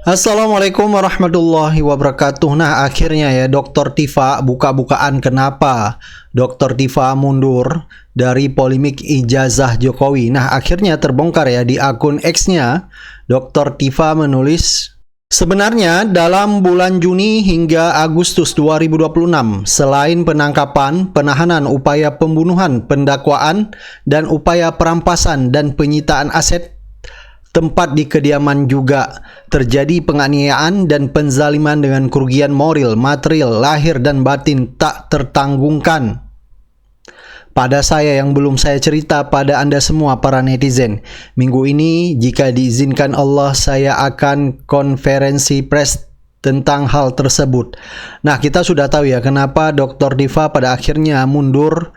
Assalamualaikum warahmatullahi wabarakatuh. Nah, akhirnya ya Dr. Tifa buka-bukaan kenapa Dr. Tifa mundur dari polemik ijazah Jokowi. Nah, akhirnya terbongkar ya di akun X-nya. Dr. Tifa menulis, sebenarnya dalam bulan Juni hingga Agustus 2026, selain penangkapan, penahanan, upaya pembunuhan, pendakwaan, dan upaya perampasan dan penyitaan aset tempat di kediaman juga terjadi penganiayaan dan penzaliman dengan kerugian moral, material, lahir dan batin tak tertanggungkan pada saya yang belum saya cerita pada Anda semua para netizen. Minggu ini jika diizinkan Allah saya akan konferensi pers tentang hal tersebut. Nah, kita sudah tahu ya kenapa Dr. Tifa pada akhirnya mundur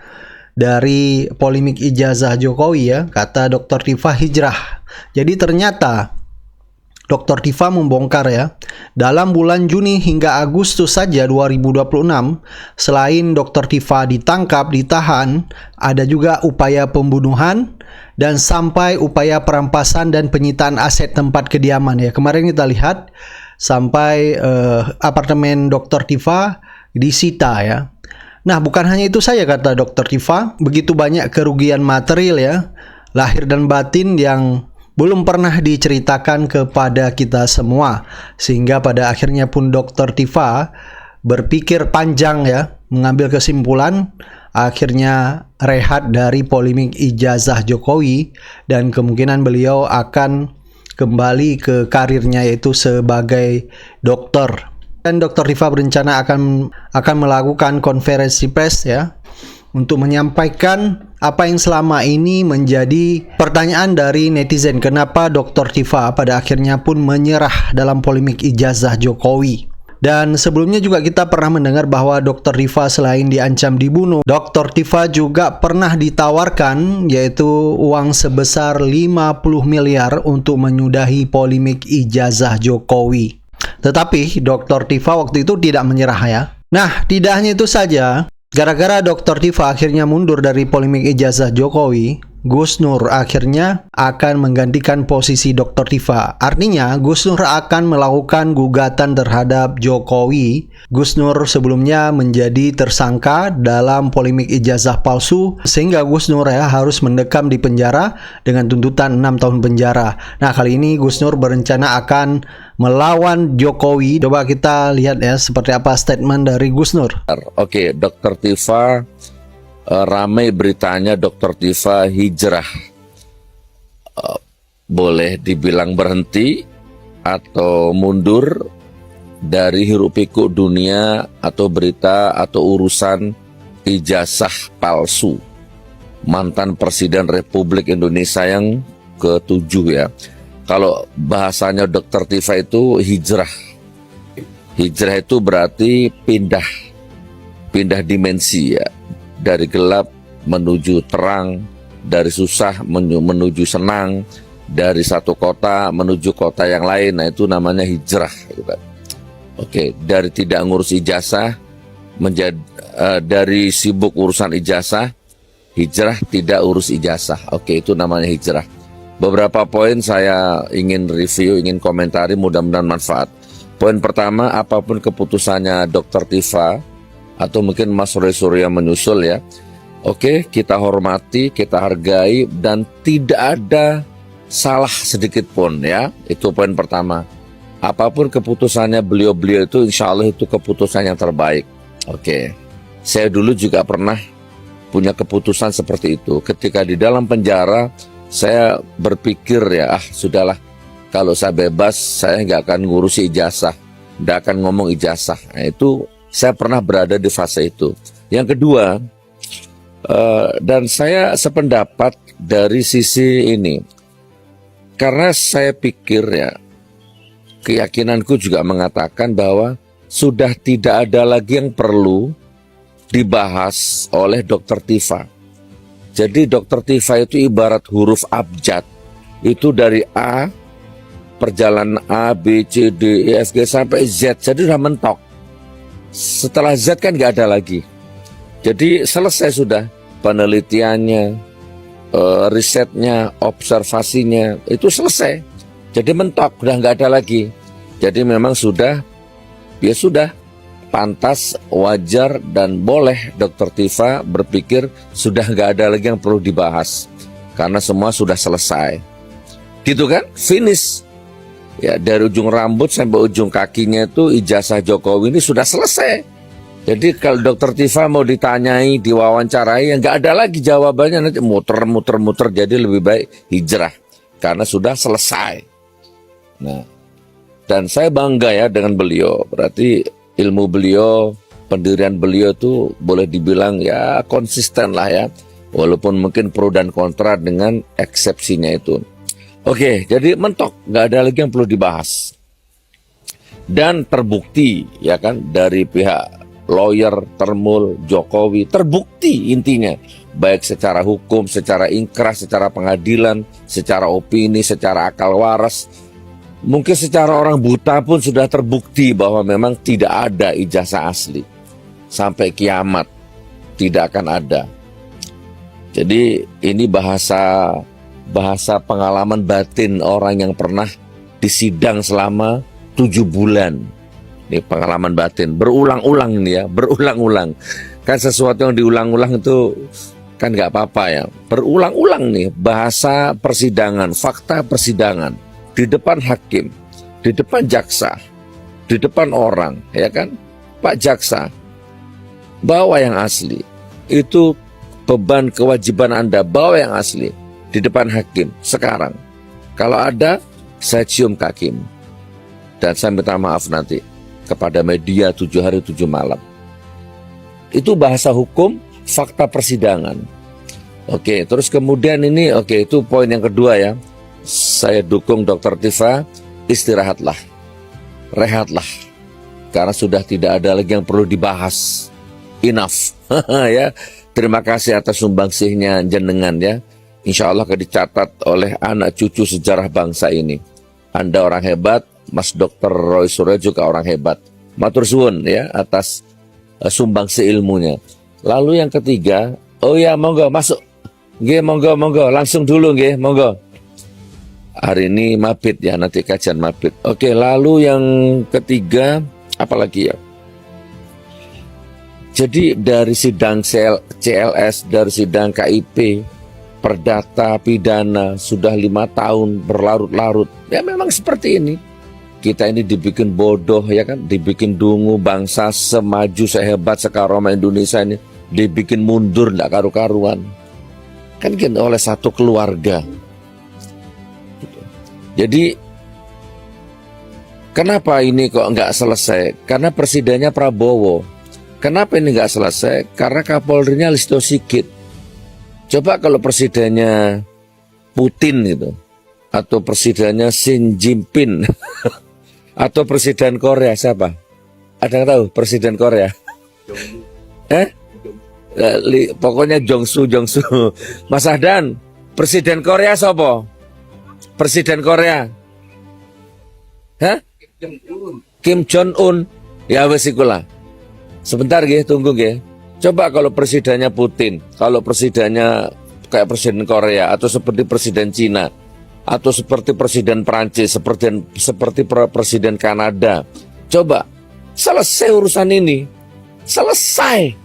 dari polemik ijazah Jokowi ya. Kata Dr. Tifa hijrah. Jadi ternyata Dr. Tifa membongkar ya, dalam bulan Juni hingga Agustus saja 2026, selain Dr. Tifa ditangkap, ditahan, ada juga upaya pembunuhan dan sampai upaya perampasan dan penyitaan aset tempat kediaman ya. Kemarin kita lihat sampai apartemen Dr. Tifa disita ya. Nah, bukan hanya itu saja kata Dr. Tifa, begitu banyak kerugian material ya, lahir dan batin yang belum pernah diceritakan kepada kita semua. Sehingga pada akhirnya pun Dr. Tifa berpikir panjang ya, mengambil kesimpulan, akhirnya rehat dari polemik ijazah Jokowi dan kemungkinan beliau akan kembali ke karirnya yaitu sebagai dokter. Dan Dr. Tifa berencana akan melakukan konferensi pers ya untuk menyampaikan apa yang selama ini menjadi pertanyaan dari netizen. Kenapa Dr. Tifa pada akhirnya pun menyerah dalam polemik ijazah Jokowi. Dan sebelumnya juga kita pernah mendengar bahwa Dr. Tifa selain diancam dibunuh, Dr. Tifa juga pernah ditawarkan yaitu uang sebesar 50 miliar untuk menyudahi polemik ijazah Jokowi. Tetapi Dr. Tifa waktu itu tidak menyerah ya. Nah, tidak hanya itu saja. Gara-gara Dr. Tifa akhirnya mundur dari polemik ijazah Jokowi, Gus Nur akhirnya akan menggantikan posisi Dr. Tifa. Artinya, Gus Nur akan melakukan gugatan terhadap Jokowi. Gus Nur sebelumnya menjadi tersangka dalam polemik ijazah palsu, sehingga Gus Nur ya harus mendekam di penjara dengan tuntutan 6 tahun penjara. Nah, kali ini Gus Nur berencana akan melawan Jokowi. Coba kita lihat ya seperti apa statement dari Gus Nur. Oke, Dr. Tifa, ramai beritanya Dr. Tifa hijrah. Boleh dibilang berhenti atau mundur dari hiruk pikuk dunia atau berita atau urusan ijazah palsu mantan Presiden Republik Indonesia yang ke-7 ya. Kalau bahasanya Dr. Tifa itu hijrah. Hijrah itu berarti pindah dimensi ya. Dari gelap menuju terang, dari susah menuju senang, dari satu kota menuju kota yang lain. Nah, itu namanya hijrah. Oke, dari tidak ngurus ijazah menjadi dari sibuk urusan ijazah, hijrah tidak urus ijazah. Oke, itu namanya hijrah. Beberapa poin saya ingin review, ingin komentari, mudah-mudahan manfaat. Poin pertama, apapun keputusannya Dr. Tifa atau mungkin Mas Roy Surya menyusul ya, oke, kita hormati, kita hargai, dan tidak ada salah sedikit pun ya. Itu poin pertama. Apapun keputusannya beliau-beliau itu insya Allah itu keputusan yang terbaik. Oke, saya dulu juga pernah punya keputusan seperti itu. Ketika di dalam penjara, saya berpikir ya, sudahlah, kalau saya bebas, saya nggak akan ngurusi ijazah, nggak akan ngomong ijazah. Nah, itu saya pernah berada di fase itu. Yang kedua, dan saya sependapat dari sisi ini, karena saya pikir ya, keyakinanku juga mengatakan bahwa sudah tidak ada lagi yang perlu dibahas oleh Dr. Tifa. Jadi Dr. Tifa itu ibarat huruf abjad. Itu dari A, perjalanan A, B, C, D, E, F, G sampai Z. Jadi sudah mentok. Setelah Z kan nggak ada lagi. Jadi selesai sudah penelitiannya, risetnya, observasinya, itu selesai. Jadi mentok, udah nggak ada lagi. Jadi memang sudah, ya sudah, pantas, wajar, dan boleh Dr. Tifa berpikir sudah nggak ada lagi yang perlu dibahas. Karena semua sudah selesai. Gitu kan? Finish. Ya, dari ujung rambut sampai ujung kakinya itu ijazah Jokowi ini sudah selesai. Jadi kalau Dr. Tifa mau ditanyai, diwawancarai, ya nggak ada lagi jawabannya, nanti muter-muter, jadi lebih baik hijrah. Karena sudah selesai. Nah, dan saya bangga ya dengan beliau. Berarti ilmu beliau, pendirian beliau itu boleh dibilang ya konsisten lah ya. Walaupun mungkin pro dan kontra dengan eksepsinya itu. Oke, jadi mentok, nggak ada lagi yang perlu dibahas. Dan terbukti ya kan dari pihak lawyer, Termul, Jokowi, terbukti intinya. Baik secara hukum, secara ingkrah, secara pengadilan, secara opini, secara akal waras. Mungkin secara orang buta pun sudah terbukti bahwa memang tidak ada ijazah asli. Sampai kiamat tidak akan ada. Jadi ini bahasa pengalaman batin orang yang pernah disidang selama 7 bulan. Ini pengalaman batin, berulang-ulang ini ya, berulang-ulang. Kan sesuatu yang diulang-ulang itu kan nggak apa-apa ya. Berulang-ulang nih, bahasa persidangan, fakta persidangan. Di depan hakim, di depan jaksa, di depan orang, ya kan? Pak jaksa, bawa yang asli. Itu beban kewajiban Anda, bawa yang asli. Di depan hakim, sekarang. Kalau ada, saya cium kakimu. Dan saya minta maaf nanti kepada media 7 hari 7 malam. Itu bahasa hukum, fakta persidangan. Oke, terus kemudian ini, itu poin yang kedua ya. Saya dukung Dr. Tifa, istirahatlah, rehatlah. Karena sudah tidak ada lagi yang perlu dibahas. Enough. Ya. Terima kasih atas sumbangsihnya jenengan ya. Insya Allah akan dicatat oleh anak cucu sejarah bangsa ini. Anda orang hebat, Mas Dr. Roy Suryo juga orang hebat. Matur suwun ya atas sumbangsi ilmunya. Lalu yang ketiga, oh ya monggo masuk. Nggih monggo langsung dulu nggih monggo. Hari ini mabit ya, nanti kajian mabit. Oke, lalu yang ketiga apalagi ya? Jadi dari sidang CLS, dari sidang KIP, perdata, pidana, sudah 5 tahun berlarut-larut. Ya memang seperti ini. Kita ini dibikin bodoh ya kan, dibikin dungu, bangsa semaju sehebat sekaroma Indonesia ini dibikin mundur tidak karu-karuan. Kan gitu, oleh satu keluarga. Jadi kenapa ini kok nggak selesai? Karena presidennya Prabowo. Kenapa ini nggak selesai? Karena Kapolrinya Listio Sigit. Coba kalau presidennya Putin gitu, atau presidennya Xi Jinping, atau presiden Korea siapa? Ada yang tahu presiden Korea? Pokoknya Jongsu. Mas Ahdan, presiden Korea siapa? Presiden Korea? Kim Jong Un. Ya wes ikulah. Sebentar nggih, tunggu nggih. Coba kalau presidennya Putin, kalau presidennya kayak presiden Korea, atau seperti presiden Cina, atau seperti presiden Prancis, seperti presiden Kanada. Coba, selesai urusan ini. Selesai.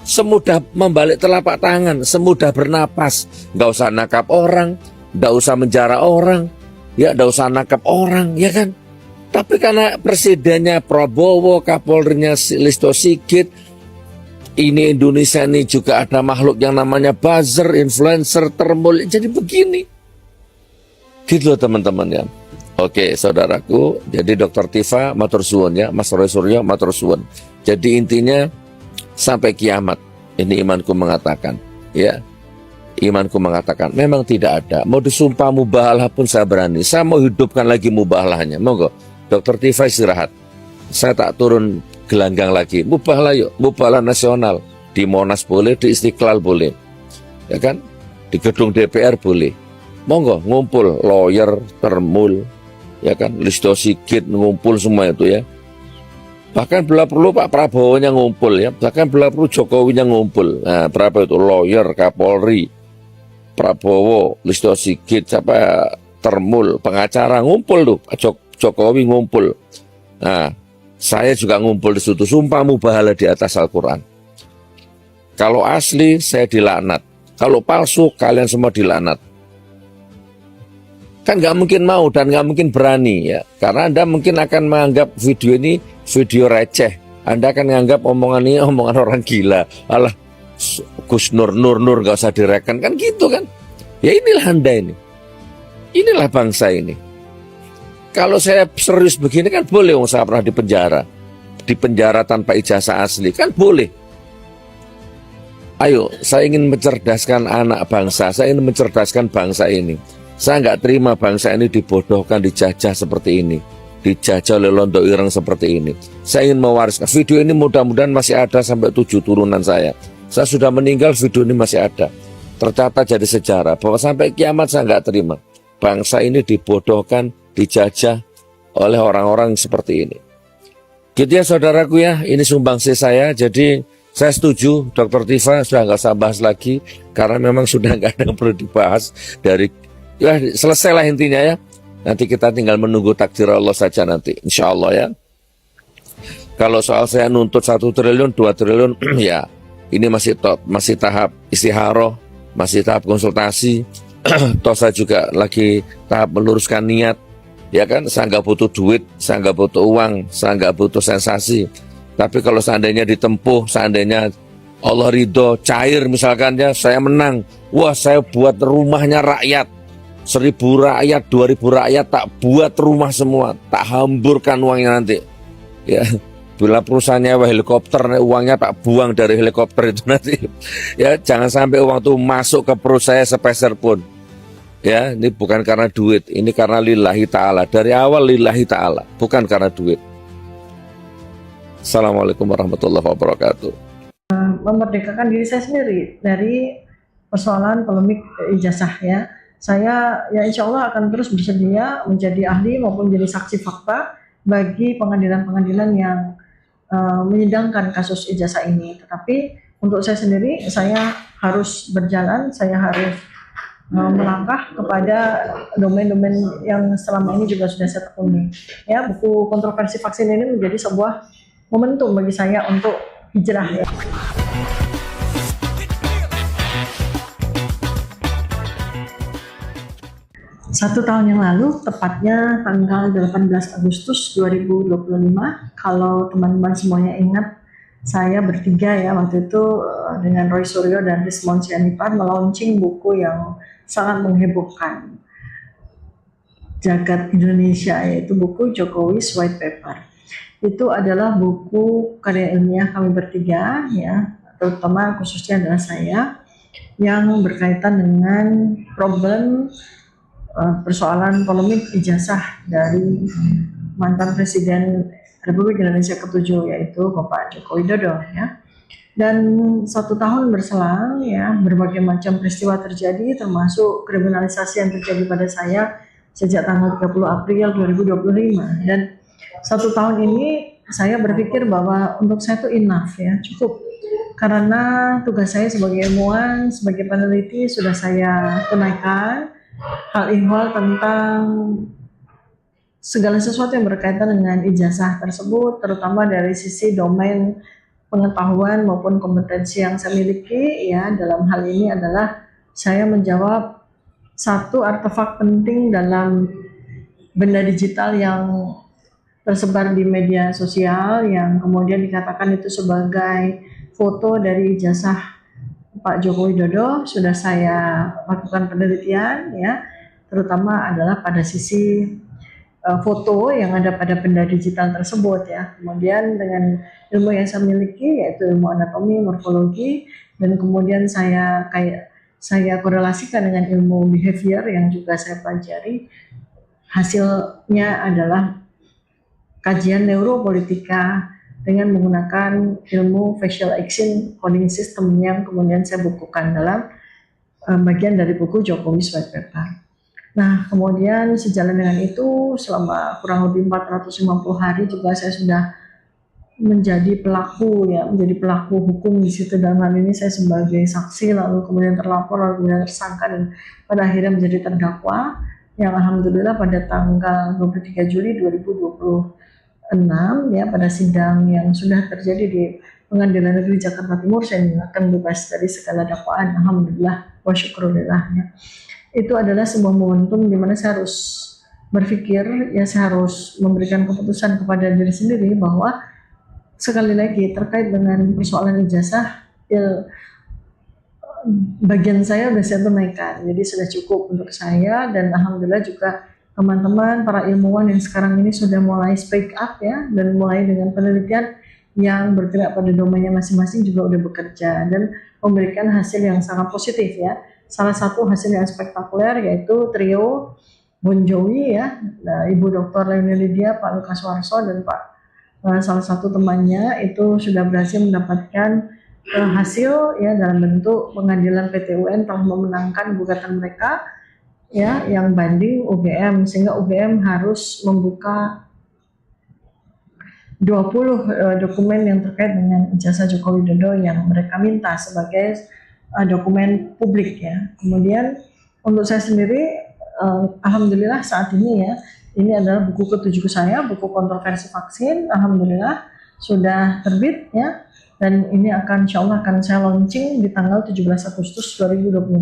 Semudah membalik telapak tangan, semudah bernapas. Nggak usah nakap orang, nggak usah menjara orang, ya nggak usah nakap orang, ya kan? Tapi karena presidennya Prabowo, Kapolrinya Listio Sigit, ini Indonesia ini juga ada makhluk yang namanya buzzer, influencer, termul, jadi begini. Gitu loh teman-teman ya. Oke saudaraku, jadi Dr. Tifa matur suwun ya, Mas Roy Suryo matur suwun. Jadi intinya sampai kiamat, ini imanku mengatakan ya. Imanku mengatakan memang tidak ada. Mau disumpah mubahalah pun saya berani. Saya mau hidupkan lagi mubahalahnya. Monggo Dr. Tifa istirahat. Saya tak turun gelanggang lagi. Mubahalah yuk, mubahalah nasional. Di Monas boleh, di Istiqlal boleh. Ya kan? Di gedung DPR boleh. Monggo ngumpul lawyer, Termul, ya kan? Listio Sigit ngumpul semua itu ya. Bahkan bila perlu Pak Prabowo-nya ngumpul ya. Bahkan bila perlu Jokowi-nya ngumpul. Nah, berapa itu lawyer, Kapolri, Prabowo, Listio Sigit, siapa Termul, pengacara ngumpul tuh. Jokowi ngumpul. Nah, saya juga ngumpul di situ, sumpah mubahalah di atas Al-Quran. Kalau asli, saya dilaknat. Kalau palsu, kalian semua dilaknat. Kan nggak mungkin mau dan nggak mungkin berani ya. Karena Anda mungkin akan menganggap video ini video receh. Anda akan menganggap omongan ini omongan orang gila. Alah, Gus Nur nggak usah direken. Kan gitu kan. Ya inilah Anda ini. Inilah bangsa ini. Kalau saya serius begini kan boleh, saya pernah dipenjara. Dipenjara tanpa ijazah asli, kan boleh. Ayo, saya ingin mencerdaskan anak bangsa, saya ingin mencerdaskan bangsa ini. Saya nggak terima bangsa ini dibodohkan, dijajah seperti ini. Dijajah oleh londo ireng seperti ini. Saya ingin mewariskan. Video ini mudah-mudahan masih ada sampai 7 turunan saya. Saya sudah meninggal, video ini masih ada. Tercatat jadi sejarah, bahwa sampai kiamat saya nggak terima. Bangsa ini dibodohkan, dijajah oleh orang-orang seperti ini. Gitu ya saudaraku ya, ini sumbangsi saya. Jadi saya setuju Dr. Tifa sudah nggak usah bahas lagi, karena memang sudah nggak ada yang perlu dibahas. Ya selesailah intinya ya. Nanti kita tinggal menunggu takdir Allah saja nanti, insya Allah ya. Kalau soal saya nuntut 1 triliun, 2 triliun, ya ini masih tahap istiharoh, masih tahap konsultasi. Toh saya juga lagi tahap meluruskan niat. Ya kan, saya nggak butuh duit, saya nggak butuh uang, saya nggak butuh sensasi. Tapi kalau seandainya ditempuh, seandainya Allah ridho, cair misalkan ya, saya menang. Wah, saya buat rumahnya rakyat. 1.000 rakyat, 2.000 rakyat, tak buat rumah semua, tak hamburkan uangnya nanti. Ya, bila perusahaan nyewa helikopter, uangnya tak buang dari helikopter itu nanti. Ya, jangan sampai uang itu masuk ke perut saya sepeser pun. Ya, ini bukan karena duit, ini karena lillahi ta'ala. Dari awal lillahi ta'ala, bukan karena duit. Assalamualaikum warahmatullahi wabarakatuh. Memerdekakan diri saya sendiri dari persoalan polemik ijazah ya. Saya ya insya Allah akan terus bersedia menjadi ahli maupun jadi saksi fakta bagi pengadilan-pengadilan yang menyidangkan kasus ijazah ini. Tetapi untuk saya sendiri, saya harus berjalan, saya harus melangkah kepada domain-domain yang selama ini juga sudah saya tekuni. Ya, buku kontroversi vaksin ini menjadi sebuah momentum bagi saya untuk hijrah ya. Satu tahun yang lalu, tepatnya tanggal 18 Agustus 2025, kalau teman-teman semuanya ingat, saya bertiga ya waktu itu dengan Roy Suryo dan Rismon Sianipar melaunching buku yang sangat menghebohkan jagat Indonesia, yaitu buku Jokowi's White Paper. Itu adalah buku karya ilmiah kami bertiga ya, terutama khususnya adalah saya, yang berkaitan dengan problem persoalan polemik ijazah dari mantan Presiden Republik Indonesia ke-7 yaitu Bapak Joko Widodo ya. Dan 1 tahun berselang ya, berbagai macam peristiwa terjadi, termasuk kriminalisasi yang terjadi pada saya sejak tanggal 30 April 2025. Dan 1 tahun ini saya berpikir bahwa untuk saya itu enough ya, cukup. Karena tugas saya sebagai ilmuwan, sebagai peneliti sudah saya tunaikan. Hal ihwal tentang segala sesuatu yang berkaitan dengan ijazah tersebut, terutama dari sisi domain pengetahuan maupun kompetensi yang saya miliki ya. Dalam hal ini adalah saya menjawab satu artefak penting dalam benda digital yang tersebar di media sosial, yang kemudian dikatakan itu sebagai foto dari ijazah Pak Joko Widodo. Sudah saya lakukan penelitian ya, terutama adalah pada sisi foto yang ada pada benda digital tersebut ya. Kemudian dengan ilmu yang saya miliki yaitu ilmu anatomi, morfologi, dan kemudian saya korelasikan dengan ilmu behavior yang juga saya pelajari. Hasilnya adalah kajian neuropolitika dengan menggunakan ilmu facial action coding system yang kemudian saya bukukan dalam bagian dari buku Jokowi's White Paper. Nah, kemudian sejalan dengan itu selama kurang lebih 450 hari juga saya sudah menjadi pelaku ya, menjadi pelaku hukum di situ. Dalam hal ini saya sebagai saksi, lalu kemudian terlapor, lalu kemudian tersangka, dan pada akhirnya menjadi terdakwa yang alhamdulillah pada tanggal 23 Juli 2025 ya, pada sidang yang sudah terjadi di Pengadilan Negeri Jakarta Timur, saya akan bebas dari segala dakwaan. Alhamdulillah wa syukurillah ya. Itu adalah sebuah momentum di mana saya harus berpikir, ya saya harus memberikan keputusan kepada diri sendiri bahwa sekali lagi terkait dengan persoalan ijazah, ya, bagian saya sudah saya tunaikan, jadi sudah cukup untuk saya. Dan alhamdulillah juga teman-teman para ilmuwan yang sekarang ini sudah mulai speak up ya, dan mulai dengan penelitian yang bergerak pada domainnya masing-masing juga udah bekerja dan memberikan hasil yang sangat positif ya. Salah satu hasil yang spektakuler yaitu trio Bon Jovi ya, Ibu Dr. Leonie Lydia, Pak Lukas Warso, dan salah satu temannya itu sudah berhasil mendapatkan hasil ya dalam bentuk pengadilan PT UN telah memenangkan gugatan mereka ya yang banding UGM, sehingga UGM harus membuka 20 dokumen yang terkait dengan ijazah Joko Widodo yang mereka minta sebagai dokumen publik ya. Kemudian untuk saya sendiri, alhamdulillah saat ini ya, ini adalah buku ke-7 saya, buku kontroversi vaksin. Alhamdulillah sudah terbit ya, dan ini akan insya Allah akan saya launching di tanggal 17 Agustus 2026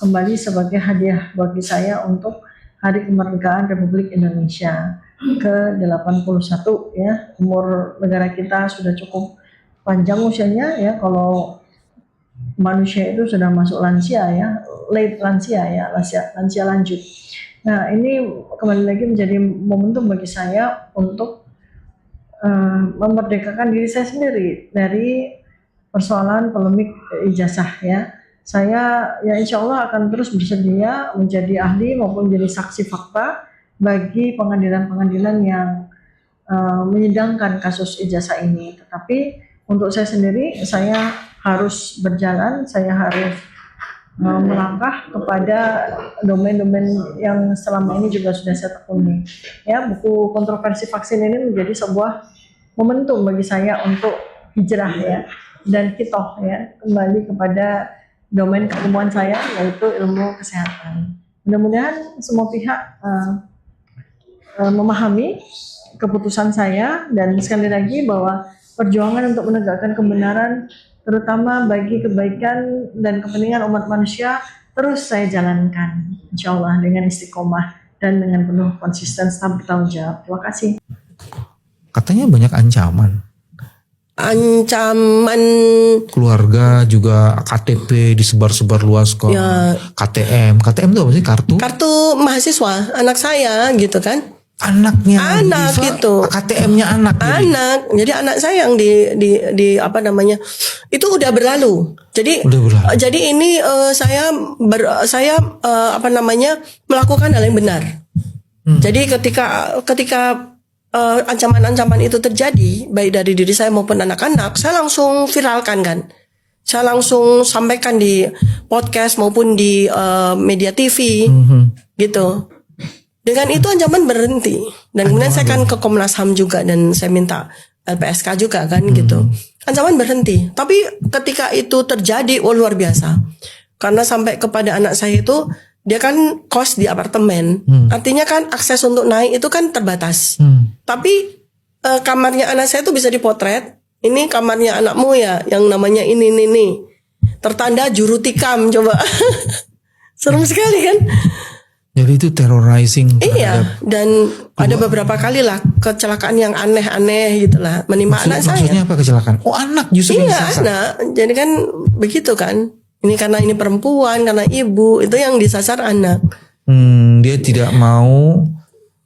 kembali sebagai hadiah bagi saya untuk Hari Kemerdekaan Republik Indonesia ke-81 ya. Umur negara kita sudah cukup panjang usianya ya, kalau manusia itu sudah masuk lansia ya, late lansia ya, lansia lanjut. Nah, ini kembali lagi menjadi momentum bagi saya untuk memerdekakan diri saya sendiri dari persoalan polemik ijazah ya. Saya ya insya Allah akan terus bersedia menjadi ahli maupun jadi saksi fakta bagi pengadilan-pengadilan yang menyidangkan kasus ijazah ini. Tetapi untuk saya sendiri, saya harus berjalan, saya harus melangkah kepada domain-domain yang selama ini juga sudah saya tekuni. Ya, buku kontroversi vaksin ini menjadi sebuah momentum bagi saya untuk hijrah ya, dan kitoh ya, kembali kepada domain keilmuan saya, yaitu ilmu kesehatan. Mudah-mudahan semua pihak memahami keputusan saya, dan sekali lagi bahwa perjuangan untuk menegakkan kebenaran terutama bagi kebaikan dan kepentingan umat manusia terus saya jalankan, insya Allah dengan istiqomah dan dengan penuh konsisten serta bertanggung jawab. Terima kasih. Katanya banyak ancaman. Ancaman Keluarga juga, KTP disebar-sebar luas kok. Ya. KTM itu apa sih? kartu mahasiswa anak saya gitu kan. Anaknya Anak Diva, gitu. KTM-nya anak. Jadi anak saya yang di apa namanya itu udah berlalu. Jadi Udah berlalu. Jadi ini saya apa namanya melakukan hal yang benar. Jadi ketika ancaman-ancaman itu terjadi baik dari diri saya maupun anak-anak, saya langsung viralkan kan. Saya langsung sampaikan di podcast maupun di media TV gitu. Dengan itu ancaman berhenti, dan kemudian saya kan ke Komnas HAM juga dan saya minta LPSK juga kan gitu. Ancaman berhenti. Tapi ketika itu terjadi, luar biasa. Karena sampai kepada anak saya itu, dia kan kos di apartemen. Artinya kan akses untuk naik itu kan terbatas. Tapi kamarnya anak saya itu bisa dipotret. Ini kamarnya anakmu ya, yang namanya ini. Tertanda juru tikam, coba. Serem sekali kan? Jadi itu terrorizing. Iya, dan ada beberapa kali lah kecelakaan yang aneh-aneh gitu lah menimpa anak saya. Maksudnya apa kecelakaan? Oh, anak justru yang Iya, disasar. anak. Jadi kan begitu kan. Ini karena ini perempuan, karena ibu, itu yang disasar anak. Dia tidak mau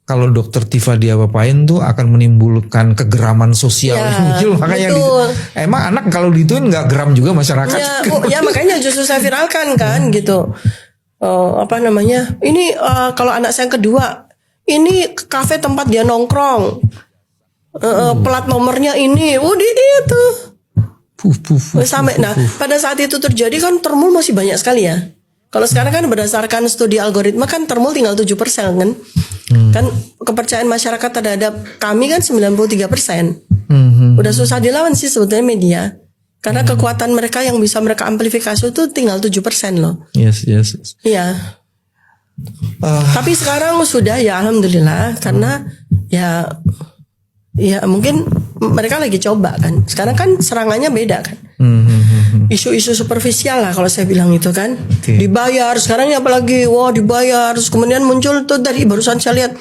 kalau dokter Tifa dia apain tuh akan menimbulkan kegeraman sosial. Ya, Muncul makanya betul. emang anak kalau dituin nggak geram juga masyarakat. Ya makanya justru saya viralkan kan gitu. Apa namanya? Ini kalau anak saya yang kedua, ini kafe tempat dia nongkrong. Plat nomornya ini, itu. Sampai nah pada saat itu terjadi kan termul masih banyak sekali ya. Kalau sekarang kan berdasarkan studi algoritma kan termul tinggal 7% kan. Kan kepercayaan masyarakat terhadap kami kan 93%. Udah susah dilawan sih sebetulnya media. Karena kekuatan mereka yang bisa mereka amplifikasi itu tinggal 7% loh. Yes. Iya. Tapi sekarang sudah ya alhamdulillah, karena ya Ya mungkin mereka lagi coba kan. Sekarang kan serangannya beda kan. Isu-isu superficial lah kalau saya bilang itu kan. Oke. Dibayar. Sekarang ini apalagi wah dibayar. Terus kemudian muncul tuh dari barusan saya lihat,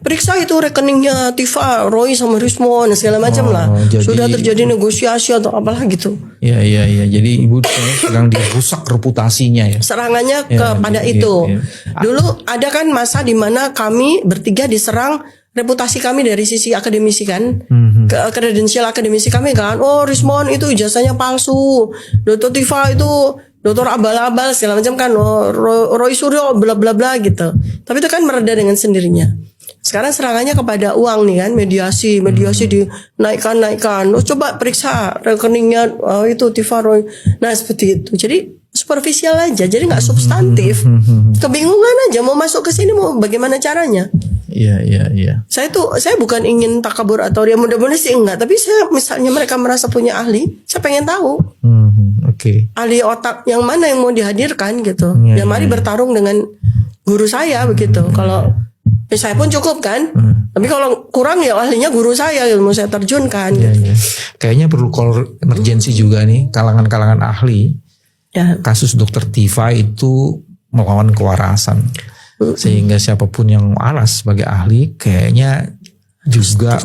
periksa itu rekeningnya Tifa, Roy sama Rismon segala macam lah. jadi- Sudah terjadi negosiasi atau apalah gitu. Iya. Jadi ibu sedang dirusak reputasinya ya. Serangannya Ya, kepada iya, itu. iya. Dulu ada kan masa di mana kami bertiga diserang reputasi kami dari sisi akademisi kan, kredensial akademisi kami kan, oh Rismon itu ijazahnya palsu, Dr. Tifa itu doktor abal-abal segala macam kan, oh, Roy Suryo bla bla bla gitu. Tapi itu kan mereda dengan sendirinya. Sekarang serangannya kepada uang nih kan, mediasi dinaikkan. Oh, coba periksa rekeningnya itu Tifa Roy. Nah seperti itu. Jadi superficial aja, jadi nggak substantif. Kebingungan aja mau masuk ke sini mau bagaimana caranya. Iya. Saya bukan ingin takabur atau dia mudah-mudahan sih enggak, tapi saya misalnya mereka merasa punya ahli, saya pengen tahu Oke. ahli otak yang mana yang mau dihadirkan gitu. Iya, Ya mari bertarung dengan guru saya begitu. Kalau saya pun cukup kan, tapi kalau kurang ya ahlinya guru saya yang mau saya terjunkan. Iya. Gitu. Kayaknya perlu call emergency juga nih kalangan ahli. Ya. Kasus Dr. Tifa itu melawan kewarasan. Sehingga siapapun yang alas sebagai ahli kayaknya juga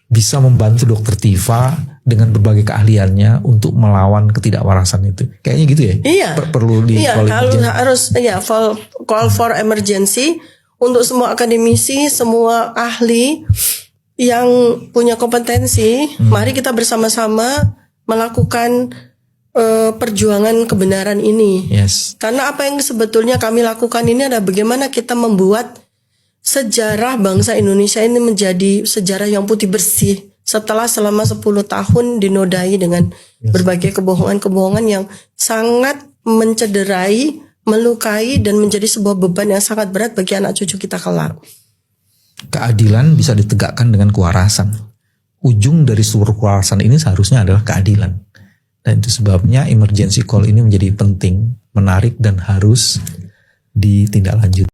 bisa membantu Dr. Tifa dengan berbagai keahliannya untuk melawan ketidakwarasan itu. Kayaknya gitu ya. Iya. Perlu di Iya, call emergency. harus ya call for emergency untuk semua akademisi, semua ahli yang punya kompetensi. Mari kita bersama-sama melakukan perjuangan kebenaran ini. Yes. Karena apa yang sebetulnya kami lakukan ini adalah bagaimana kita membuat sejarah bangsa Indonesia ini menjadi sejarah yang putih bersih setelah selama 10 tahun dinodai dengan berbagai kebohongan-kebohongan yang sangat mencederai, melukai dan menjadi sebuah beban yang sangat berat bagi anak cucu kita kelak. Keadilan bisa ditegakkan dengan kewarasan. Ujung dari seluruh kewarasan ini seharusnya adalah keadilan. Dan itu sebabnya emergency call ini menjadi penting, menarik dan harus ditindaklanjuti.